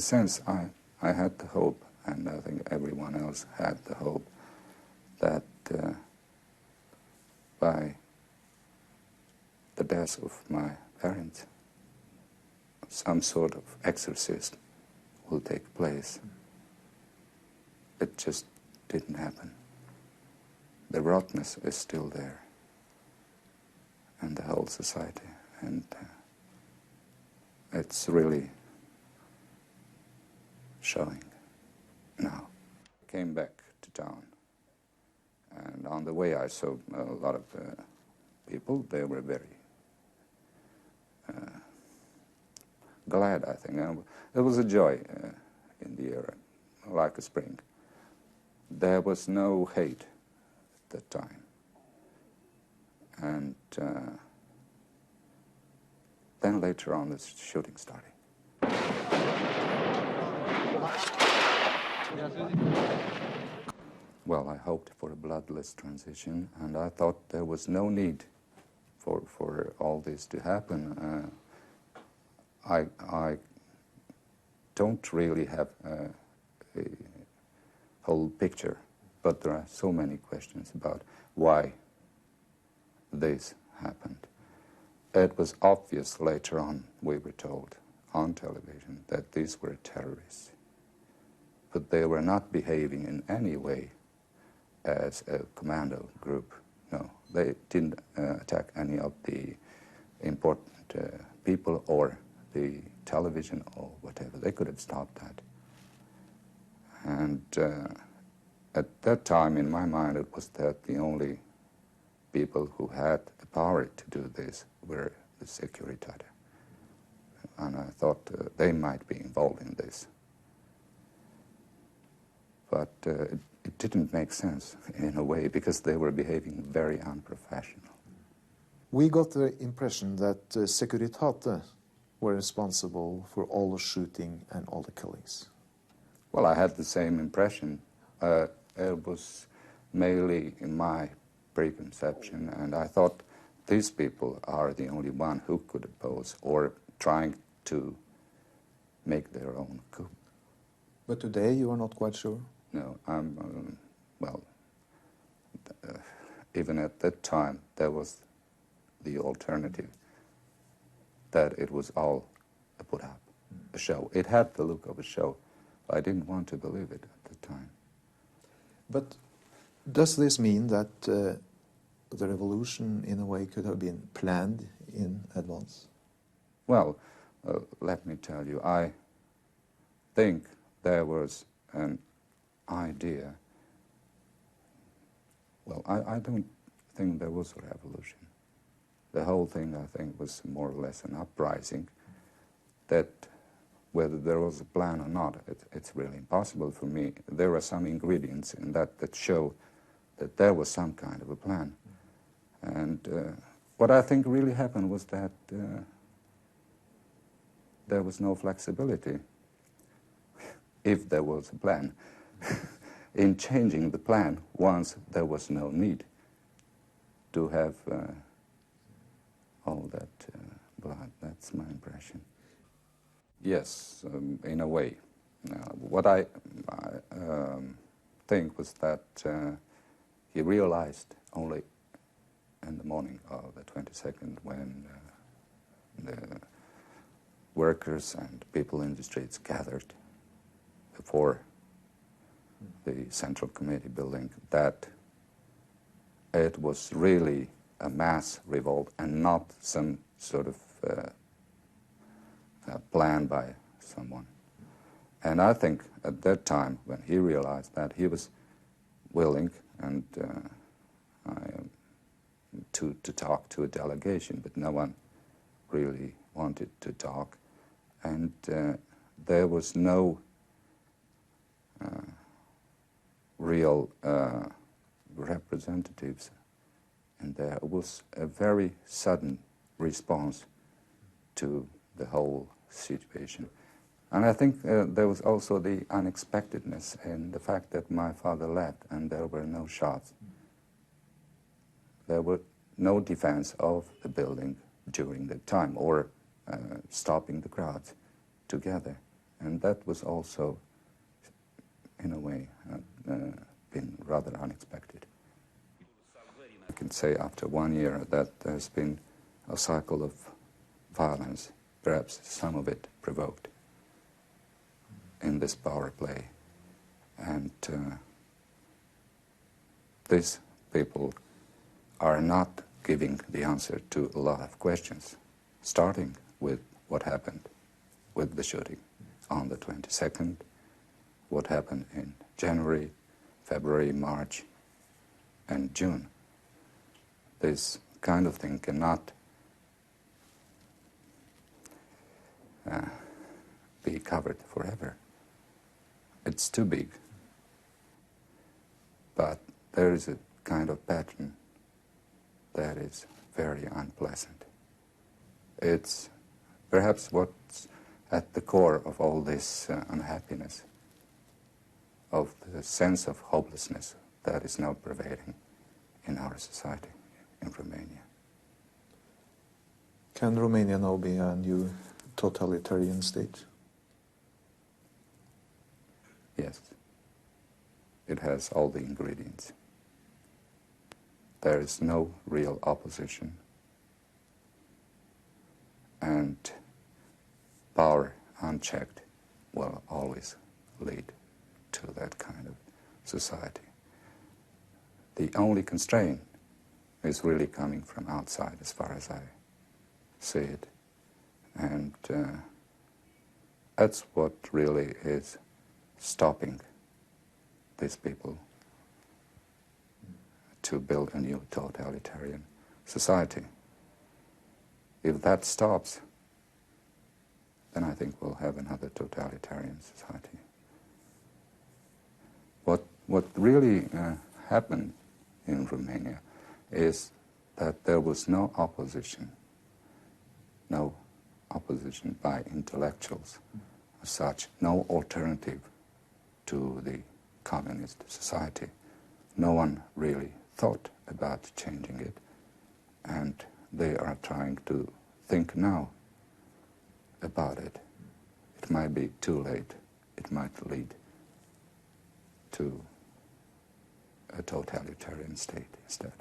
a sense, I had the hope, and I think everyone else had the hope, that by the death of my parents, some sort of exorcism will take place. It just didn't happen. The rottenness is still there in the whole society, and it's really showing now. I came back to town, and on the way I saw a lot of people. They were very glad, I think. There was a joy in the air, like a spring. There was no hate at that time. And then later on, the shooting started. Well, I hoped for a bloodless transition, and I thought there was no need for all this to happen. I don't really have a whole picture, but there are so many questions about why this happened. It was obvious later on, we were told on television, that these were terrorists. But they were not behaving in any way as a commando group. No, they didn't attack any of the important people or the television or whatever. They could have stopped that. And at that time, in my mind, it was that the only people who had the power to do this were the Securitate. And I thought they might be involved in this. But it didn't make sense in a way, because they were behaving very unprofessional. We got the impression that Securitate were responsible for all the shooting and all the killings. Well, I had the same impression. It was mainly in my preconception, and I thought these people are the only one who could oppose or trying to make their own coup. But today you are not quite sure? No, well, even at that time there was the alternative, that it was all a put-up, a show. It had the look of a show. I didn't want to believe it at the time. But does this mean that the revolution, in a way, could have been planned in advance? Well, let me tell you, I think there was an idea. Well, I don't think there was a revolution. The whole thing, I think, was more or less an uprising, that whether there was a plan or not, it's really impossible for me. There are some ingredients in that show that there was some kind of a plan. And what I think really happened was that there was no flexibility, if there was a plan, in changing the plan once there was no need to have all that blood. That's my impression. Yes, in a way. What I think was that he realized only in the morning of the 22nd, when the workers and people in the streets gathered before the Central Committee building, that it was really a mass revolt and not some sort of plan by someone. And I think at that time, when he realized that, he was willing and to talk to a delegation, but no one really wanted to talk. And there was no real representatives in there. It was a very sudden response to the whole situation. And I think there was also the unexpectedness in the fact that my father left and there were no shots. There were no defense of the building during the time, or stopping the crowds together. And that was also, in a way, been rather unexpected. I can say after 1 year that there's been a cycle of violence, perhaps some of it provoked, in this power play. And these people are not giving the answer to a lot of questions, starting with what happened with the shooting on the 22nd, what happened in January, February, March, and June. This kind of thing cannot be covered forever. It's too big. But there is a kind of pattern that is very unpleasant. It's perhaps what's at the core of all this unhappiness, of the sense of hopelessness that is now prevailing in our society in Romania. Can Romania now be a new totalitarian state? Yes. It has all the ingredients. There is no real opposition, and power unchecked will always lead to that kind of society. The only constraint is really coming from outside, as far as I see it. And that's what really is stopping these people to build a new totalitarian society. If that stops, then I think we'll have another totalitarian society. What really happened in Romania is that there was no opposition by intellectuals as such, no alternative to the communist society. No one really thought about changing it, and they are trying to think now about it. It might be too late. It might lead to a totalitarian state instead.